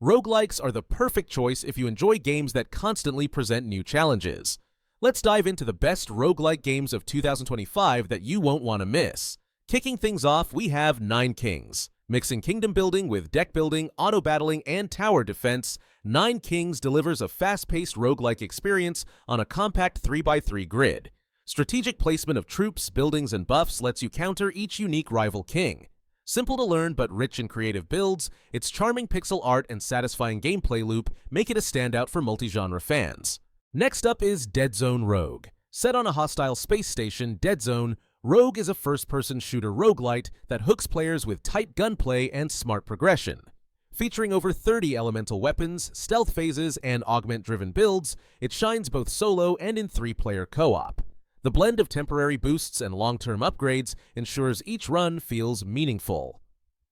Roguelikes are the perfect choice if you enjoy games that constantly present new challenges. Let's dive into the best roguelike games of 2025 that you won't want to miss. Kicking things off, we have Nine Kings. Mixing kingdom building with deck building, auto-battling, and tower defense, Nine Kings delivers a fast-paced roguelike experience on a compact 3x3 grid. Strategic placement of troops, buildings, and buffs lets you counter each unique rival king. Simple to learn but rich in creative builds, its charming pixel art and satisfying gameplay loop make it a standout for multi-genre fans. Next up is Deadzone Rogue. Set on a hostile space station, Deadzone, Rogue is a first-person shooter roguelite that hooks players with tight gunplay and smart progression. Featuring over 30 elemental weapons, stealth phases, and augment-driven builds, it shines both solo and in 3-player co-op. The blend of temporary boosts and long-term upgrades ensures each run feels meaningful.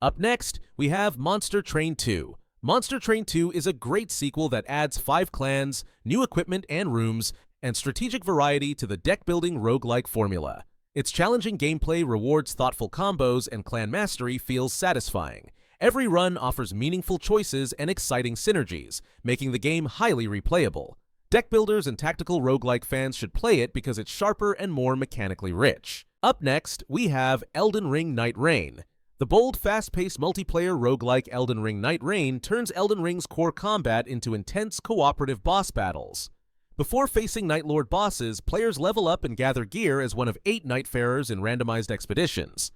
Up next, we have Monster Train 2. Monster Train 2 is a great sequel that adds 5 clans, new equipment and rooms, and strategic variety to the deck-building roguelike formula. Its challenging gameplay rewards thoughtful combos and clan mastery feels satisfying. Every run offers meaningful choices and exciting synergies, making the game highly replayable. Deck builders and tactical roguelike fans should play it because it's sharper and more mechanically rich. Up next, we have Elden Ring NIGHTREIGN. The bold, fast-paced multiplayer roguelike Elden Ring NIGHTREIGN turns Elden Ring's core combat into intense cooperative boss battles. Before facing Night Lord bosses, players level up and gather gear as one of 8 Nightfarers in randomized expeditions.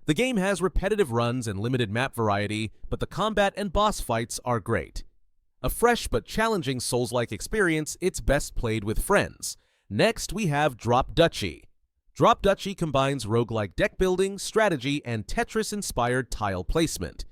The game has repetitive runs and limited map variety, but the combat and boss fights are great. A fresh but challenging Souls-like experience, it's best played with friends. Next, we have Drop Duchy. Drop Duchy combines roguelike deck building, strategy, and Tetris-inspired tile placement.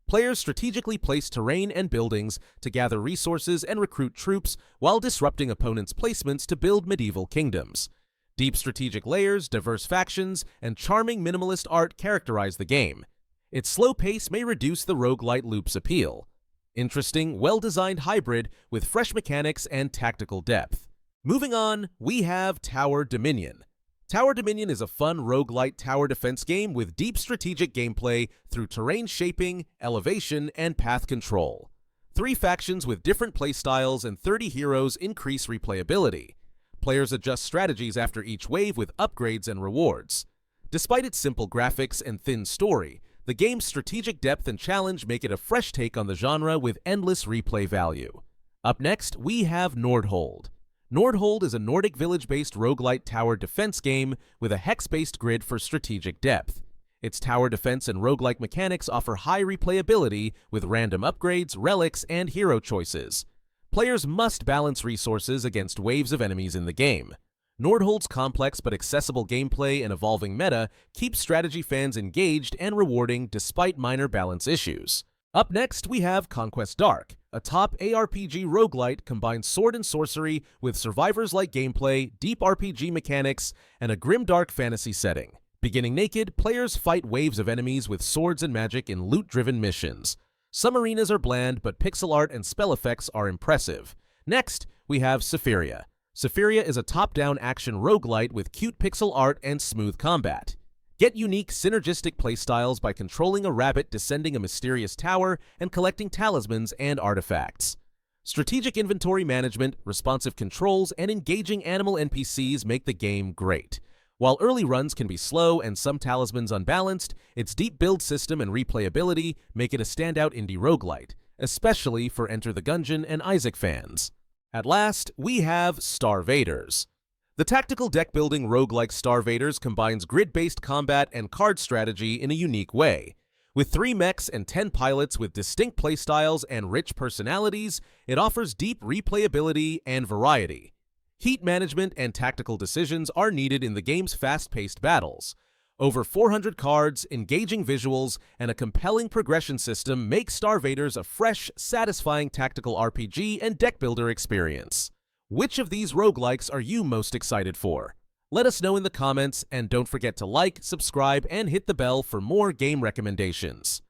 Players strategically place terrain and buildings to gather resources and recruit troops while disrupting opponents' placements to build medieval kingdoms. Deep strategic layers, diverse factions, and charming minimalist art characterize the game. Its slow pace may reduce the roguelite loop's appeal. Interesting, well-designed hybrid with fresh mechanics and tactical depth. Moving on, we have Tower Dominion. Tower Dominion is a fun roguelite tower defense game with deep strategic gameplay through terrain shaping, elevation, and path control. 3 factions with different playstyles and 30 heroes increase replayability. Players adjust strategies after each wave with upgrades and rewards. Despite its simple graphics and thin story, the game's strategic depth and challenge make it a fresh take on the genre with endless replay value. Up next, we have Nordhold. Nordhold is a Nordic village-based roguelite tower defense game with a hex-based grid for strategic depth. Its tower defense and roguelike mechanics offer high replayability with random upgrades, relics, and hero choices. Players must balance resources against waves of enemies in the game. Nordhold's complex but accessible gameplay and evolving meta keep strategy fans engaged and rewarding despite minor balance issues. Up next, we have Conquest Dark. A top ARPG roguelite combines sword and sorcery with survivors-like gameplay, deep RPG mechanics, and a grimdark fantasy setting. Beginning naked, players fight waves of enemies with swords and magic in loot-driven missions. Some arenas are bland, but pixel art and spell effects are impressive. Next, we have Sephiria. Sephiria is a top-down action roguelite with cute pixel art and smooth combat. Get unique, synergistic playstyles by controlling a rabbit descending a mysterious tower and collecting talismans and artifacts. Strategic inventory management, responsive controls, and engaging animal NPCs make the game great. While early runs can be slow and some talismans unbalanced, its deep build system and replayability make it a standout indie roguelite, especially for Enter the Gungeon and Isaac fans. At last, we have StarVaders. The tactical deck-building roguelike StarVaders combines grid-based combat and card strategy in a unique way. With 3 mechs and 10 pilots with distinct playstyles and rich personalities, it offers deep replayability and variety. Heat management and tactical decisions are needed in the game's fast-paced battles. Over 400 cards, engaging visuals, and a compelling progression system make StarVaders a fresh, satisfying tactical RPG and deck-builder experience. Which of these roguelikes are you most excited for? Let us know in the comments, and don't forget to like, subscribe, and hit the bell for more game recommendations.